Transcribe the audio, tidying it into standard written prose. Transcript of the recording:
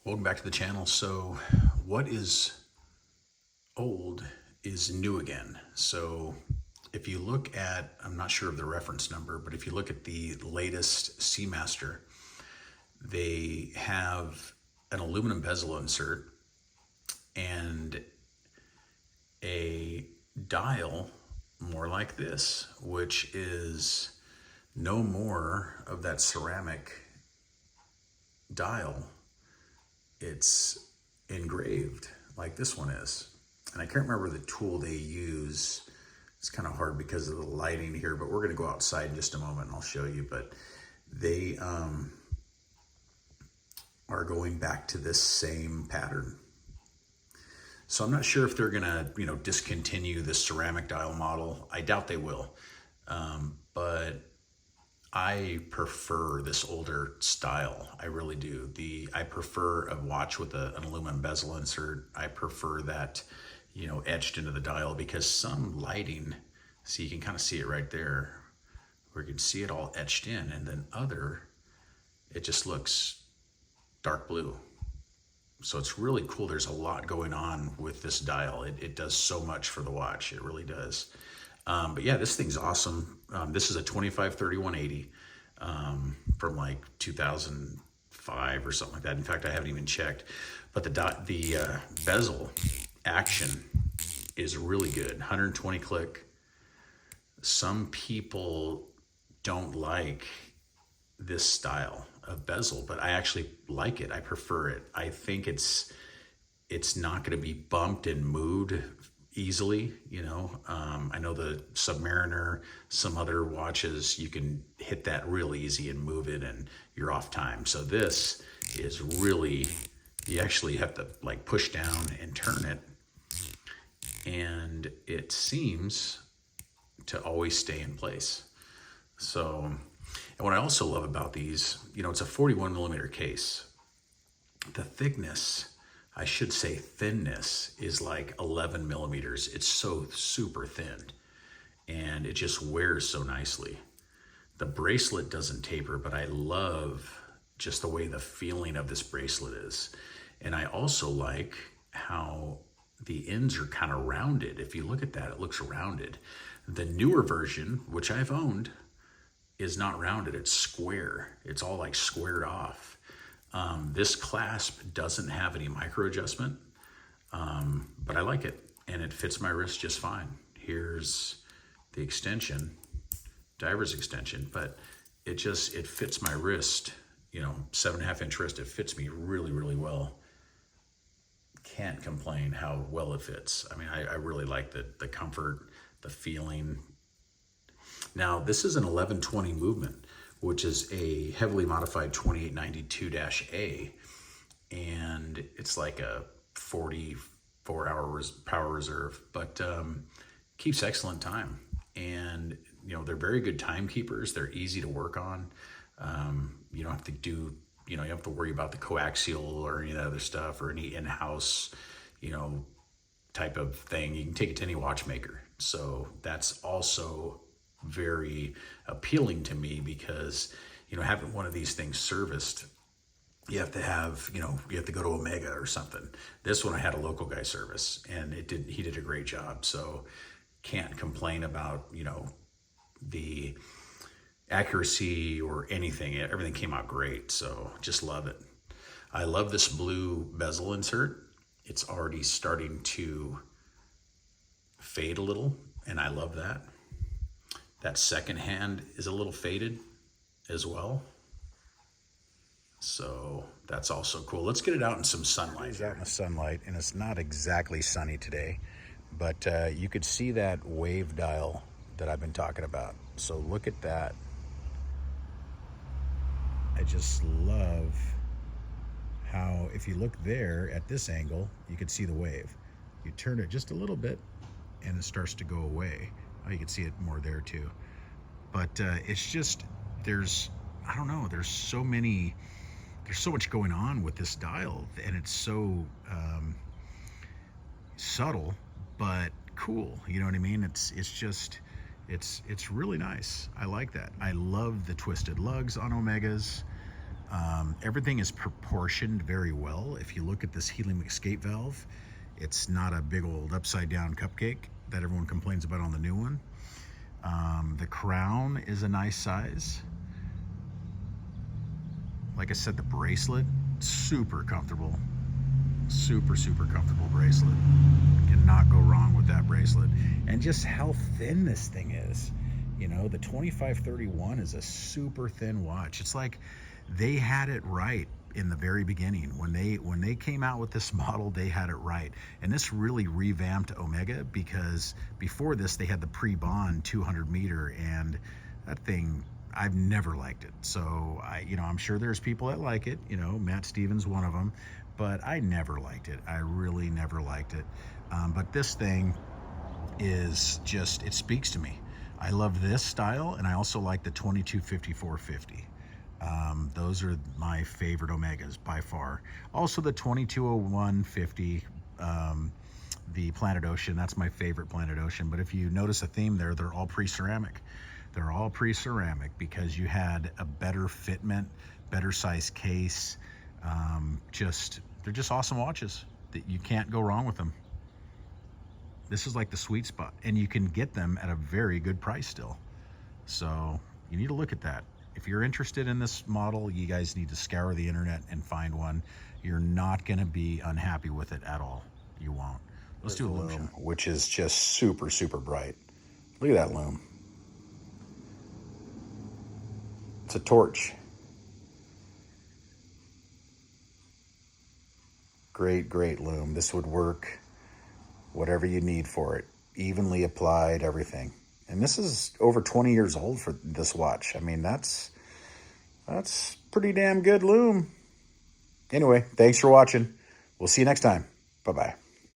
Welcome back to the channel. So what is old is new again. So if you look at, I'm not sure of the reference number, but if you look at the latest Seamaster, they have an aluminum bezel insert and a dial more like this, which is no more of that ceramic dial. It's engraved like this one is. And I can't remember the tool they use. It's kind of hard because of the lighting here, but we're going to go outside in just a moment and I'll show you. But they are going back to this same pattern. So I'm not sure if they're going to, discontinue the ceramic dial model. I doubt they will. But I prefer this older style. I really do. I prefer a watch with an aluminum bezel insert. I prefer that, etched into the dial, because some lighting, see, you can kind of see it right there, where you can see it all etched in, and then it just looks dark blue. So it's really cool. There's a lot going on with this dial. It does so much for the watch. It really does. But yeah, this thing's awesome. This is a 253180 from like 2005 or something like that. In fact, I haven't even checked. But the bezel action is really good. 120 click. Some people don't like this style of bezel, but I actually like it. I prefer it. I think it's not going to be bumped and moved easily. I know the Submariner, some other watches, you can hit that real easy and move it and you're off time. So this is really, you actually have to like push down and turn it, and it seems to always stay in place. So, and what I also love about these, it's a 41 millimeter case. The thickness, I should say thinness, is like 11 millimeters. It's so super thin and it just wears so nicely. The bracelet doesn't taper, but I love just the way the feeling of this bracelet is. And I also like how the ends are kind of rounded. If you look at that, it looks rounded. The newer version, which I've owned, is not rounded. It's square. It's all like squared off. This clasp doesn't have any micro adjustment, but I like it and it fits my wrist just fine. Here's the extension, diver's extension, but it fits my wrist, 7.5 inch wrist. It fits me really, really well. Can't complain how well it fits. I mean, I really like the comfort, the feeling. Now, this is an 1120 movement, which is a heavily modified 2892-A, and it's like a 44-hour power reserve, but keeps excellent time. And they're very good timekeepers. They're easy to work on. You don't have to do, you don't have to worry about the coaxial or any of that other stuff, or any in-house, type of thing. You can take it to any watchmaker. So that's also very appealing to me, because having one of these things serviced, you have to have, you have to go to Omega or something. This one I had a local guy service, and he did a great job. So can't complain about the accuracy or anything. Everything came out great. So just love it. I love this blue bezel insert. It's already starting to fade a little, and I love that. That second hand is a little faded as well. So that's also cool. Let's get it out in some sunlight. It's out in the sunlight, and it's not exactly sunny today, but you could see that wave dial that I've been talking about. So look at that. I just love how, if you look there at this angle, you can see the wave. You turn it just a little bit and it starts to go away. Oh, you can see it more there too. But it's just, I don't know, there's so much going on with this dial, and it's so subtle, but cool. You know what I mean? It's really nice. I like that. I love the twisted lugs on Omegas. Everything is proportioned very well. If you look at this helium escape valve, it's not a big old upside down cupcake that everyone complains about on the new one. The crown is a nice size. Like I said, the bracelet, super comfortable. Super comfortable bracelet. Cannot go wrong with that bracelet. And just how thin this thing is. You know, the 2531 is a super thin watch. It's like they had it right in the very beginning. When they came out with this model, they had it right. And this really revamped Omega, because before this they had the pre-bond 200 meter, and that thing, I've never liked it. So I'm sure there's people that like it. You know, Matt Stevens, one of them, but I never liked it. I really never liked it. But this thing is just, it speaks to me. I love this style, and I also like the 225450. Those are my favorite Omegas by far. Also the 220150, the Planet Ocean, that's my favorite Planet Ocean. But if you notice a theme there, they're all pre-ceramic. They're all pre-ceramic because you had a better fitment, better size case. They're just awesome watches that you can't go wrong with them. This is like the sweet spot, and you can get them at a very good price still. So you need to look at that. If you're interested in this model, you guys need to scour the internet and find one. You're not going to be unhappy with it at all. You won't. Let's do a Lume, which is just super bright. Look at that Lume. It's a torch. Great Lume. This would work whatever you need for it. Evenly applied, everything. And this is over 20 years old for this watch. I mean, that's pretty damn good Lume. Anyway, thanks for watching. We'll see you next time. Bye-bye.